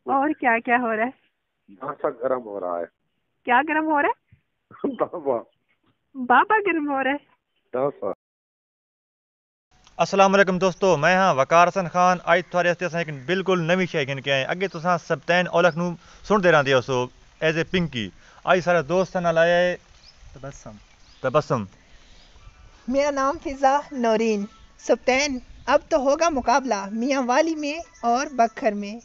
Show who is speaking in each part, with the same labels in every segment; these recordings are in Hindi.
Speaker 1: और क्या क्या हो रहा है?
Speaker 2: सा गर्म हो रहा है।
Speaker 1: क्या गर्म हो रहा है?
Speaker 2: बाबा
Speaker 1: बाबा गर्म हो रहा है?
Speaker 2: सा
Speaker 3: अस्सलाम वालेकुम दोस्तों, मैं हाँ वकार हसन खान आज थोड़े वास्ते एक बिल्कुल नवी शय गिन के आए अगे तुसा सप्तैन औलख नू सुन दे रहा सो एज ए पिंकी आज सारा दोस्त नाल आया है तबस्सम तबस्सम।
Speaker 4: मेरा नाम फिज़ा नौरीन। सुल्तान, अब तो होगा मुकाबला मियाँ वाली में और बखर में।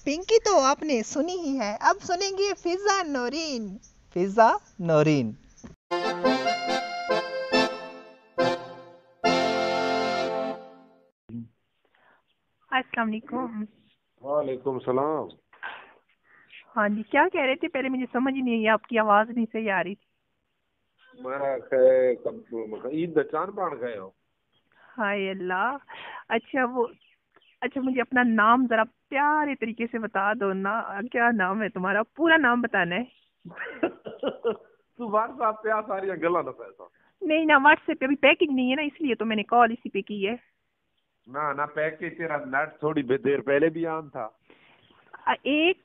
Speaker 4: पिंकी तो आपने सुनी ही है, अब सुनेंगे फिज़ा नौरीन। फिज़ा नौरीन।
Speaker 1: अस्सलाम वालेकुम।
Speaker 2: वालेकुम सलाम।
Speaker 1: हाँ जी, क्या कह रहे थे? पहले मुझे समझ ही नहीं आई, आपकी आवाज नहीं सही आ रही थी।
Speaker 2: मैं ईद चांद पान गए हो।
Speaker 1: हाय अल्लाह। अच्छा अच्छा, मुझे अपना नाम जरा प्यारे तरीके से बता दो ना। क्या नाम है तुम्हारा? पूरा नाम बताना है।
Speaker 2: तू व्हाट्सएप पे आ सारी गल्ला ना पैसा।
Speaker 1: नहीं ना, व्हाट्सएप पे अभी पैकेज नहीं है ना, इसलिए तो मैंने कॉल इसी पे की है।
Speaker 2: ना ना पैकेज तेरा नेट थोड़ी देर पहले भी आन था।
Speaker 1: एक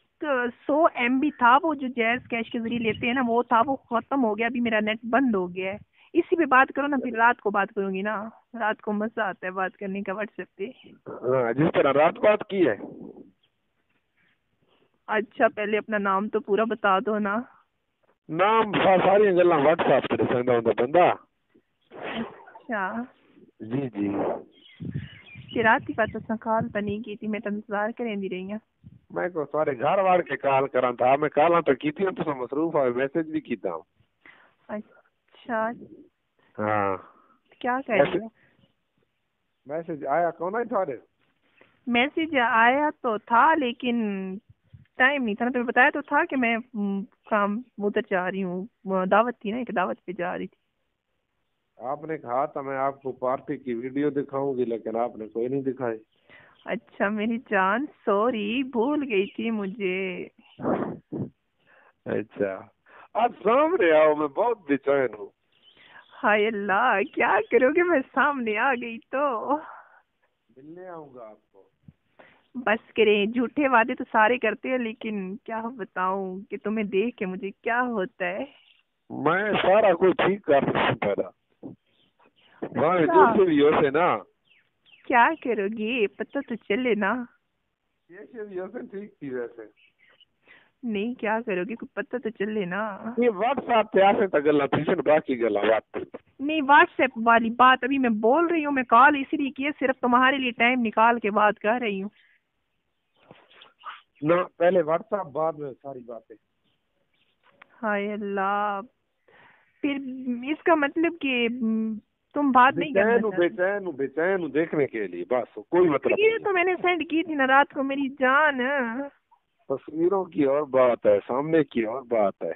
Speaker 1: 100 MB था, वो जो जैज कैश के जरिए लेते हैं ना, वो था, वो खत्म हो गया। अभी मेरा नेट बंद हो गया है। इसी पे बात करो ना, फिर रात को बात करूंगी ना। रात को मजा आता है बात करने का व्हाट्सएप पे।
Speaker 2: हाँ, जिस तरह रात बात की है।
Speaker 1: अच्छा, पहले अपना नाम तो पूरा बता दो ना।
Speaker 2: नाम सारी गल्ला व्हाट्सएप पे दसंदा होंदा बंदा।
Speaker 1: अच्छा,
Speaker 2: जी जी।
Speaker 1: कि रात की बात तो कॉल तो नहीं की थी, मैं तो इंतजार करेंदी रही हूँ।
Speaker 2: मैं को सारे घर वार के कॉल करा था, मैं कॉल तो की थी, तो मसरूफ है, मैसेज भी कीता।
Speaker 1: अच्छा,
Speaker 2: हाँ
Speaker 1: क्या कर रही हो?
Speaker 2: मैसेज आया कौन है थारे?
Speaker 1: मैसेज आया तो था, लेकिन टाइम नहीं था ना। तुम्हें बताया तो था कि मैं काम उधर जा रही हूँ, दावत थी ना, एक दावत पे जा रही थी।
Speaker 2: आपने कहा था मैं आपको पार्टी की वीडियो दिखाऊंगी, लेकिन आपने कोई नहीं दिखाई।
Speaker 1: अच्छा मेरी जान, सॉरी, भूल गई थी मुझे।
Speaker 2: अच्छा, आज सामने आओ, मैं बहुत बेचैन हूँ।
Speaker 1: हाय अल्लाह, क्या करोगे? मैं सामने आ गई तो।
Speaker 2: मिलने आऊंगा आपको।
Speaker 1: बस करें, झूठे वादे तो सारे करते हैं, लेकिन क्या बताऊं कि तुम्हें देख के मुझे क्या होता है।
Speaker 2: मैं सारा कुछ ठीक कर पहला भाई
Speaker 1: अच्छा,
Speaker 2: जैसे भी होते ना।
Speaker 1: क्या करोगे? पता तो चले ना।
Speaker 2: जैसे भी होते ठीक थी वैसे।
Speaker 1: नहीं, क्या करोगे? कुछ पता तो चले ना।
Speaker 2: ये व्हाट्सएप पे आसे तक गल्ला थी, बाकी गल्ला बात
Speaker 1: नहीं, व्हाट्सएप वाली बात अभी मैं बोल रही हूँ। मैं कॉल इसीलिए की है, सिर्फ तुम्हारे लिए टाइम निकाल के बात कर रही हूँ।
Speaker 2: ना, पहले व्हाट्सएप बाद में सारी बातें।
Speaker 1: हाय अल्लाह, फिर इसका मतलब कि तुम बात नहीं करना
Speaker 2: बेचैन हूँ
Speaker 1: चाहते?
Speaker 2: बेचैन हूँ बेचैन हूँ देखने के लिए, बस कोई मतलब
Speaker 1: तस्वीरें
Speaker 2: नहीं।
Speaker 1: तो मैंने सेंड की थी ना रात को मेरी जान।
Speaker 2: तस्वीरों की और बात है, सामने की और बात है।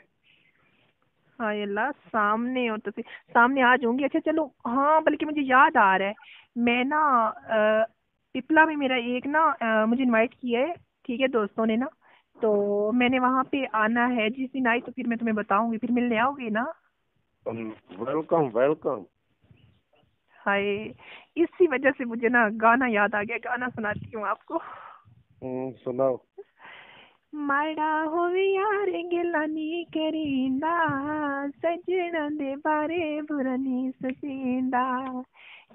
Speaker 1: हाय अल्लाह, सामने हो तो फिर सामने आ जाऊंगी। अच्छा चलो, हाँ, बल्कि मुझे याद आ रहा है, मैं ना पिपला में मेरा एक ना मुझे इनवाइट किया है, ठीक है, दोस्तों ने ना। तो मैंने वहां पे आना है। जिस दिन आई तो फिर मैं तुम्हें बताऊंगी, फिर मिलने आओगे ना?
Speaker 2: Welcome welcome.
Speaker 1: हाय, इसी वजह से मुझे ना गाना याद आ गया। गाना सुनाती हूँ आपको।
Speaker 2: सुनाओ।
Speaker 1: माड़ा होवे यार गिलानी करींदा, सजना दे बारे बुरा नी सजींदा।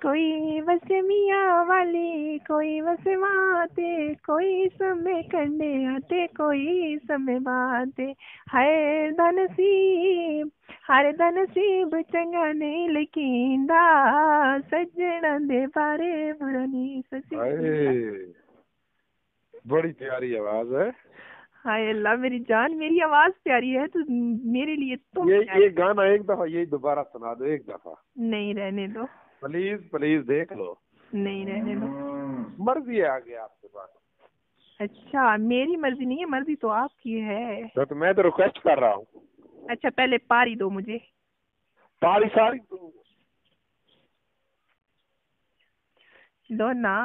Speaker 1: कोई वस मियाँ वाले, कोई वस माते, कोई समय करने आते, कोई समय बाते। हर धनसीब, हर धनसीब चंगा नहीं लिखींदा, सजना दे बारे बुरा नी सजींदा।
Speaker 2: अरे बड़ी प्यारी आवाज है।
Speaker 1: हाय अल्लाह, मेरी जान, मेरी आवाज प्यारी है तो मेरे लिए तुम
Speaker 2: ये गाना एक दफा यही दोबारा सुना दो, एक दफा
Speaker 1: नहीं, रहने दो।
Speaker 2: प्लीज प्लीज, देख लो।
Speaker 1: नहीं, रहने दो।
Speaker 2: मर्जी है आगे आपके पास।
Speaker 1: अच्छा, मेरी मर्जी नहीं है, मर्जी तो आपकी है।
Speaker 2: तो मैं तो रिक्वेस्ट कर रहा हूँ।
Speaker 1: अच्छा, पहले पारी दो मुझे।
Speaker 2: सारी सारी
Speaker 1: दो ना।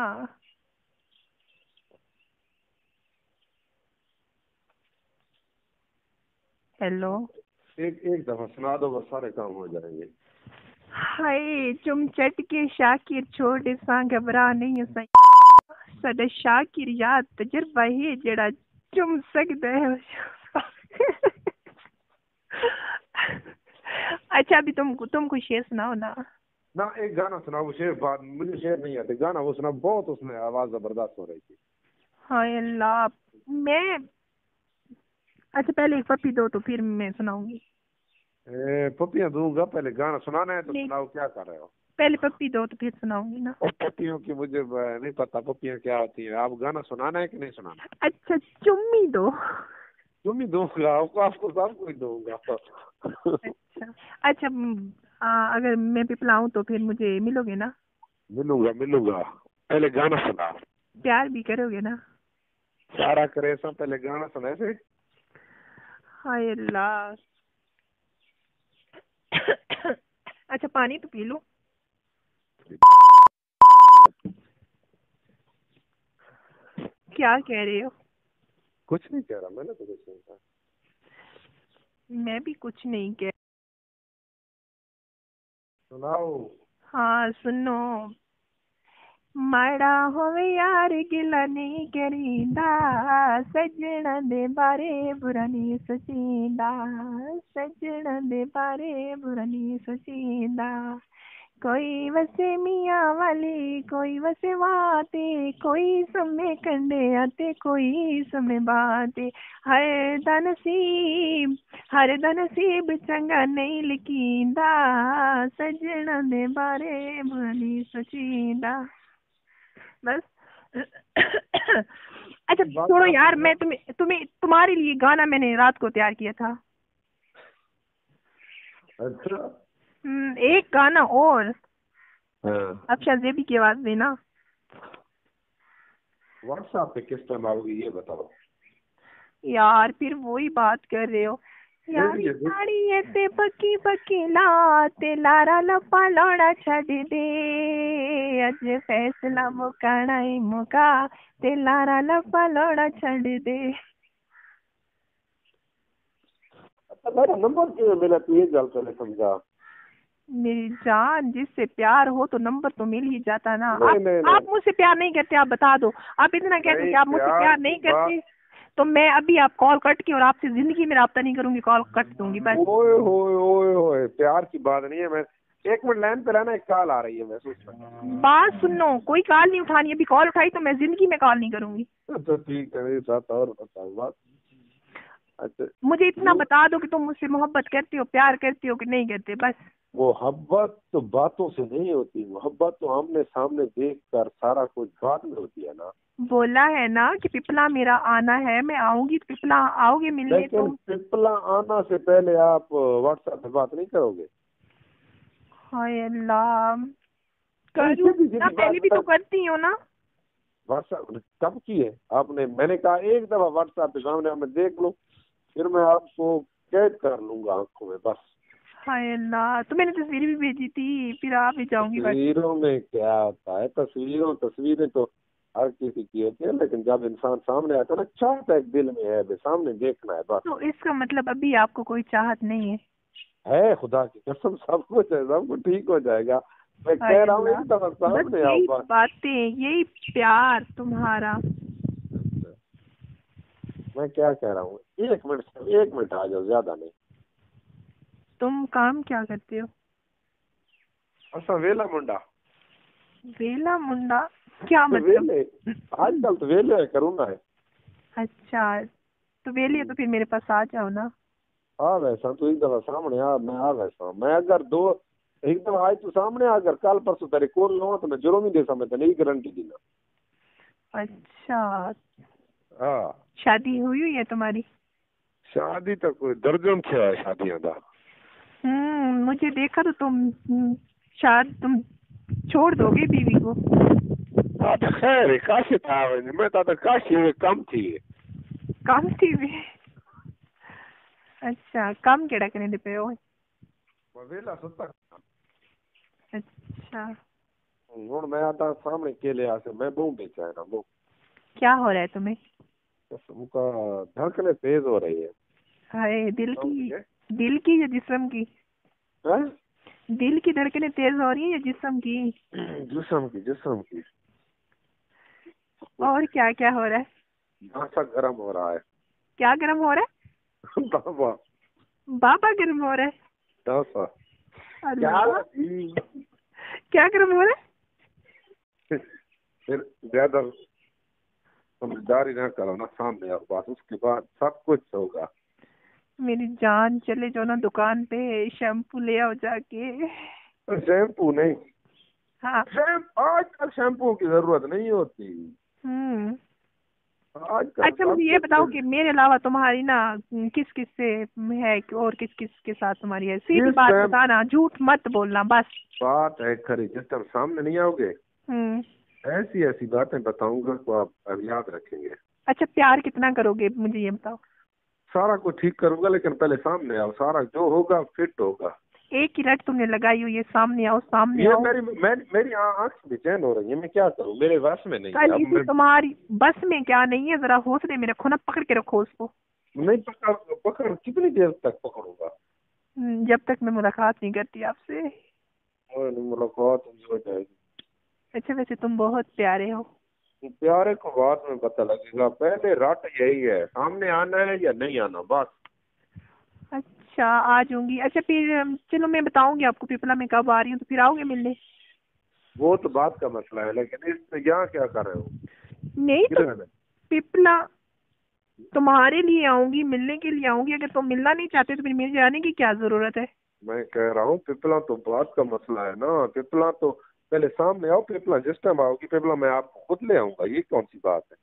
Speaker 1: हेलो।
Speaker 2: एक एक दफा सुना दो, बस सारे काम हो जाएंगे।
Speaker 1: हाय चुम चट के शाकिर छोड़ सा घबरा नहीं। साडा शाकिर याद तजर्बा है जेड़ा चुम सकते हैं। अच्छा अभी तुम कोई शेर सुनाओ ना।
Speaker 2: ना एक गाना सुनाओ, शेर बाद मुझे शेर नहीं आते, गाना वो सुना, बहुत उसमें आवाज जबरदस्त हो रही थी।
Speaker 1: हाय अल्लाह। मैं अच्छा पहले एक पप्पी दो तो फिर मैं सुनाऊंगी।
Speaker 2: पपियां दूंगा, पहले गाना सुनाना है तो
Speaker 1: नहीं
Speaker 2: सुनाओ, क्या कर रहे हो?
Speaker 1: पहले पप्पी दो तो फिर सुनाऊंगी ना।
Speaker 2: और पपियों की मुझे नहीं पता पपियां क्या होती है, आप गाना सुनाना है कि नहीं सुनाना?
Speaker 1: अच्छा चुम्मी दो।
Speaker 2: तुम ही दूंगा आपको सबको ही दूंगा।
Speaker 1: अच्छा अच्छा अगर मैं पिपलाऊं तो फिर मुझे मिलोगे ना?
Speaker 2: मिलूंगा मिलूंगा, पहले गाना सुना।
Speaker 1: प्यार भी करोगे ना?
Speaker 2: सारा करे सब, पहले गाना सुना से।
Speaker 1: हाय अल्लाह। अच्छा पानी तो पी लो। क्या कह रहे हो?
Speaker 2: कुछ नहीं कह रहा, मैंने तो कुछ नहीं कहा।
Speaker 1: मैं भी कुछ नहीं कह।
Speaker 2: सुनाओ।
Speaker 1: हाँ सुनो। माड़ा होवे यार गिला नहीं करींदा, सजना दे बारे बुरा नहीं सोचींदा, सजना दे बारे बुरा नहीं सोचींदा। कोई वसे मियाँ वाली कोई वसे वाते, कोई समय कंडे आते कोई समय बाते। हर दा नसीब चंगा नहीं लिखींदा, सजना दे बारे बुरा नहीं सोचींदा। बस। अच्छा छोड़ो यार, मैं तुम्हारे लिए गाना मैंने रात को तैयार किया था।
Speaker 2: अच्छा।
Speaker 1: एक गाना और।
Speaker 2: हाँ।
Speaker 1: अब शाज़ेबी की आवाज देना।
Speaker 2: व्हाट्सएप पे किस टाइम आओगी ये बताओ।
Speaker 1: यार फिर वही बात कर रहे हो यार। साड़ी ऐसे पक्की पक्की ला ते लारा लपा लौड़ा छड़ दे, अज फैसला मुकाना ही मुका ते लारा लपा लौड़ा छड़ दे।
Speaker 2: मेरा नंबर क्यों मिला तू ये गल पहले समझा।
Speaker 1: मेरी जान जिससे प्यार हो तो नंबर तो मिल ही जाता ना।
Speaker 2: नहीं,
Speaker 1: आप मुझसे प्यार नहीं करते, आप बता दो। आप इतना कहते हो कि आप मुझसे प्यार नहीं करते तो मैं अभी आप कॉल कट के और आपसे जिंदगी में राब्ता नहीं करूंगी, कॉल कट दूंगी बस।
Speaker 2: ओए होए ओए होए, प्यार की बात नहीं है। मैं एक मिनट लाइन पे रहना, एक कॉल आ रही है महसूस कर।
Speaker 1: बात सुनो, कोई कॉल नहीं उठानी, अभी कॉल उठाई तो मैं जिंदगी में कॉल नहीं करूंगी।
Speaker 2: तो ठीक है, मेरे साथ और बताओ बात। अच्छा
Speaker 1: मुझे इतना बता दो कि तुम मुझसे मोहब्बत करते हो, प्यार करते हो कि नहीं करते, बस।
Speaker 2: मोहब्बत तो बातों से नहीं होती, मोहब्बत तो आमने सामने देख कर सारा कुछ बाद में होती है ना।
Speaker 1: बोला है ना कि पिपला मेरा आना है, मैं आऊंगी। पिपला आओगे मिलने
Speaker 2: लेकिन
Speaker 1: तो।
Speaker 2: पिपला आना से पहले आप व्हाट्सएप पे बात नहीं करोगे?
Speaker 1: हाय अल्लाह। करूँ ना, पहले भी तो करती हो ना।
Speaker 2: व्हाट्सएप कब की है आपने? मैंने कहा एक दफा व्हाट्सएप पे सामने हमें देख लो, फिर मैं आपको कैद कर लूंगा आंखों में बस।
Speaker 1: हाय अल्लाह, तो मैंने तस्वीर भी भेजी थी, फिर आप भी जाऊंगी बस।
Speaker 2: तस्वीरों में क्या होता है? तस्वीरें तो हर किसी की होती है, लेकिन जब इंसान सामने आता है ना, चाहता है दिल में है, सामने देखना है बस।
Speaker 1: तो इसका मतलब अभी आपको कोई चाहत नहीं है?
Speaker 2: है खुदा की कसम, सब कुछ है, सब कुछ ठीक हो जाएगा। मैं कह रहा हूँ एक दफा सामने आओ
Speaker 1: यही
Speaker 2: बस।
Speaker 1: बातें, यही प्यार तुम्हारा।
Speaker 2: मैं क्या कह रहा हूँ, एक मिनट आ जाओ, ज्यादा नहीं।
Speaker 1: तुम काम क्या करते हो?
Speaker 2: अच्छा वेला मुंडा।
Speaker 1: वेला मुंडा क्या
Speaker 2: तो
Speaker 1: मतलब?
Speaker 2: वेले आजकल तो वेले करूँगा है।
Speaker 1: अच्छा तो वेले तो फिर मेरे पास आ जाओ ना।
Speaker 2: आ वैसा तू एक दफा सामने आ, मैं आ वैसा, मैं अगर दो एक दफा आज तू सामने अगर कल परसों तेरे कॉल लूंगा तो मैं जरूर नहीं दे सकता, मैं नहीं गारंटी देना।
Speaker 1: अच्छा
Speaker 2: हाँ
Speaker 1: शादी हुई है तुम्हारी?
Speaker 2: शादी तो कोई दर्जन छे है शादियां दा।
Speaker 1: मुझे देखा तो शायद तुम छोड़ दोगे बीवी को।
Speaker 2: हाँ तो खैर काशी था, मैं तो काशी कम थी।
Speaker 1: कम थी भी? अच्छा कम केड़ा करने दे पे हो?
Speaker 2: वेला सुता।
Speaker 1: अच्छा
Speaker 2: हूँ मैं आता सामने केले आसे मैं बहु बेचा है ना वो।
Speaker 1: क्या हो रहा है तुम्हें?
Speaker 2: उनका धड़कने तेज हो रही है।
Speaker 1: हाय दिल की या जिस्म की?
Speaker 2: है?
Speaker 1: दिल की धड़कनें तेज हो रही है या जिस्म की?
Speaker 2: जिस्म की।
Speaker 1: और क्या क्या हो रहा है?
Speaker 2: नासा गर्म हो रहा है।
Speaker 1: क्या गर्म हो रहा है?
Speaker 2: बाबा
Speaker 1: बाबा गर्म हो रहा है?
Speaker 2: नासा
Speaker 1: अल्लाह,
Speaker 2: क्या
Speaker 1: क्या गर्म हो रहा है?
Speaker 2: फिर ज्यादा समझदारी ना करो ना, सामने आओ बस, उसके बाद सब कुछ होगा।
Speaker 1: मेरी जान, चले जाओ ना दुकान पे, शैम्पू ले आओ जाके।
Speaker 2: शैम्पू नहीं,
Speaker 1: हाँ।
Speaker 2: आजकल शैम्पू की जरूरत नहीं होती
Speaker 1: हम्म।
Speaker 2: आजकल।
Speaker 1: अच्छा मुझे ये बताओ कि मेरे अलावा तुम्हारी ना किस किस से है, और किस किस के साथ तुम्हारी है? सीधी बात बताना, झूठ मत बोलना बस।
Speaker 2: बात है खरी, जिस टाइम सामने नहीं आओगे ऐसी ऐसी बातें बताऊंगा तो आप अब याद रखेंगे।
Speaker 1: अच्छा, प्यार कितना करोगे मुझे ये बताओ।
Speaker 2: सारा कुछ ठीक करूंगा, लेकिन पहले सामने आओ, सारा जो होगा फिट होगा।
Speaker 1: एक ही रट तुमने लगाई हुई है, सामने आओ सामने
Speaker 2: ये
Speaker 1: आओ।
Speaker 2: मेरी आँख बेचैन हो रही है, मैं क्या करूं, मेरे वश में नहीं
Speaker 1: कल
Speaker 2: है।
Speaker 1: इसी तुम्हारी बस में क्या नहीं है? जरा हौसले में रखो ना, पकड़ के रखो उसको।
Speaker 2: नहीं पकड़ कितनी देर तक पकड़ूंगा?
Speaker 1: जब तक मैं मुलाकात नहीं करती आपसे।
Speaker 2: मुलाकात हो जाएगी।
Speaker 1: अच्छा, वैसे तुम बहुत प्यारे हो।
Speaker 2: प्यारे को बाद में पता लगेगा, पहले रट यही है, सामने आना है या नहीं आना बस।
Speaker 1: अच्छा, आ जाऊंगी। अच्छा फिर चलो, मैं बताऊंगी आपको पिपला में कब आ रही हूँ, तो फिर आओगे मिलने?
Speaker 2: वो तो बात का मसला है, लेकिन इस यहाँ क्या कर रहे हो?
Speaker 1: नहीं तो पिपला तुम्हारे लिए आऊंगी, मिलने के लिए आऊंगी। अगर तुम मिलना नहीं चाहते तो फिर मेरे जाने की क्या जरूरत है?
Speaker 2: मैं कह रहा हूँ पिपला तो बात का मसला है ना, पिपला तो पहले सामने आओ, पिपला जिस टाइम आओगी पिपला मैं आपको खुद ले आऊंगा, ये कौन सी बात है?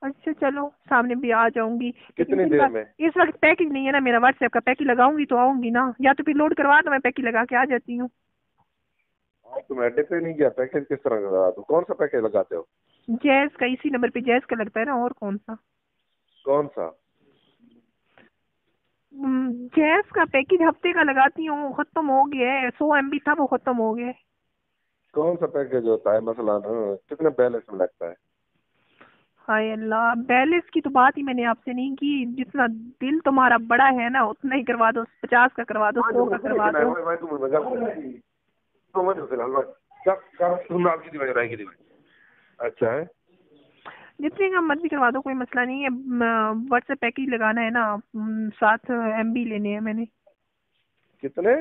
Speaker 1: अच्छा चलो, सामने भी आ जाऊंगी।
Speaker 2: कितनी देर में?
Speaker 1: इस वक्त पैकेज नहीं है ना मेरा, व्हाट्सएप का पैकेज लगाऊंगी तो आऊंगी ना, या तो फिर लोड करवा दो, मैं पैकेज लगा के आ जाती हूँ।
Speaker 2: तुम एड्रेस पे नहीं गया, पैकेज किस तरह लगा दो? कौन सा पैकेज लगाते हो?
Speaker 1: जैज का, इसी नंबर पे जैज का लगता है ना, और कौन सा?
Speaker 2: कौन सा?
Speaker 1: जैज का पैकेज हफ्ते का लगाती हूँ, खत्म हो गया है। 100 MB था, वो खत्म हो गया है।
Speaker 2: कौन सा पैकेज होता है मसला ना, कितने बैलेंस में लगता है?
Speaker 1: हाय अल्लाह, बैलेंस की तो बात ही मैंने आपसे नहीं की। जितना दिल तुम्हारा बड़ा है ना, उतना ही करवा दो। 50 का करवा दो, 100 का करवा दो। अच्छा है, जितने का मर्जी करवा दो, कोई मसला नहीं है। व्हाट्सएप पैकेज लगाना है ना, 7 MB लेने हैं मैंने। कितने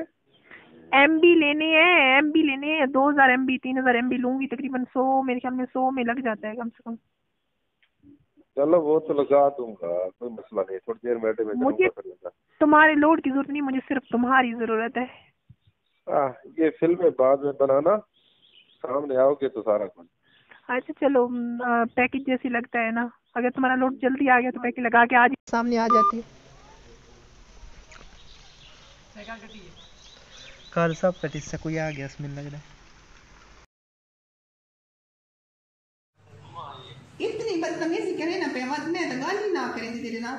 Speaker 1: MB लेने हैं? MB लेने हैं 2000 MB, 3000 MB लूंगी तकरीबन। 100, मेरे ख्याल में 100 में लग जाता है कम से कम।
Speaker 2: चलो वो तो लगा दूंगा, कोई मसला नहीं, थोड़ी देर में
Speaker 1: मुझे तुम्हारे लोड की जरूरत नहीं, मुझे सिर्फ तुम्हारी जरूरत है।
Speaker 2: ये फिल्में बाद में बनाना, सामने आओगे तो सारा कुछ।
Speaker 1: अच्छा चलो, पैकेज जैसी लगता है ना, अगर तुम्हारा लोड जल्दी आ गया तो पैकेज लगा के आज सामने आ जाती।
Speaker 4: कल सब कटी से कोई आ गया इसमें लग रहा है। इतनी बदतमीजी करे ना पे मत, मैं तो गाली ना करे तेरे ना।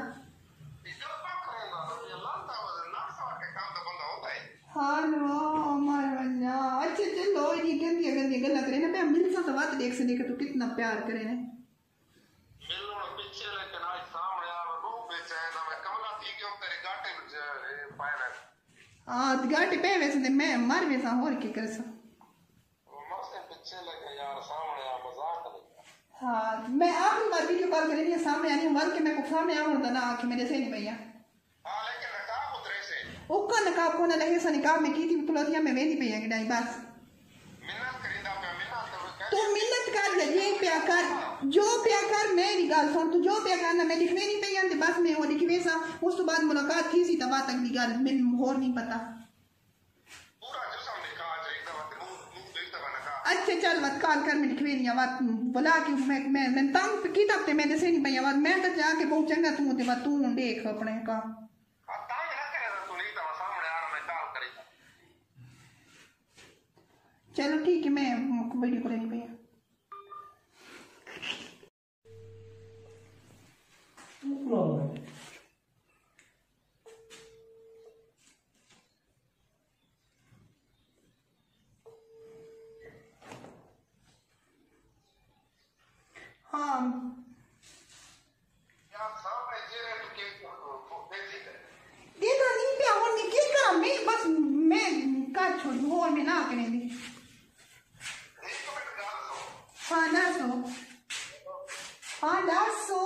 Speaker 4: हाँ नो मार बन्ना। अच्छा चलो, ये गंदी गंदी गल्ला करे ना पे, मिल सा तो बात देख से देख तू कितना प्यार करे ना। हाँ गाटे पे वैसे मैं मर वैसा और क्या कर सा। हाँ मैं आखिरी बार वीडियो कॉल कर रही हूँ, सामने आ रही हूँ, वर्क के मैं को सामने आऊँ ना आँखें मेरे से नहीं भैया। ओका नकाब को ना लगे सा निकाब में की थी पुलोथिया में वेंदी भैया की डाई बस। तू मिन्नत कर ले, ये प्या कर, जो प्या कर, मेरी गाल सुन, तू जो प्या करना मैं लिखवे नहीं भैया ते बस मैं वो लिखवे सा, उस तो बाद मुलाकात थी सी तब बात अगली गाल मैं और नहीं पता। अच्छा चल मत कॉल कर, मैं लिखवे नहीं बात बुला के मैं तंग की तब ते मैं दसे नहीं भैया बात, मैं तो जाके बहुत चंगा तू ते बात तू देख अपने का। चलो ठीक है, मैं वीडियो कॉल नहीं भैया। हाँ देखा नहीं पे और नहीं क्या करा, मैं बस मैं का छोड़ और में ना करेंगे। हाँ ना सो हाँ दसो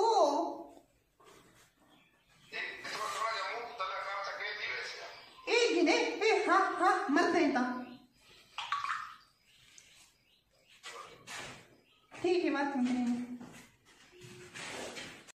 Speaker 4: एक गिने हाँ हाँ मरते हैं ठीक है बात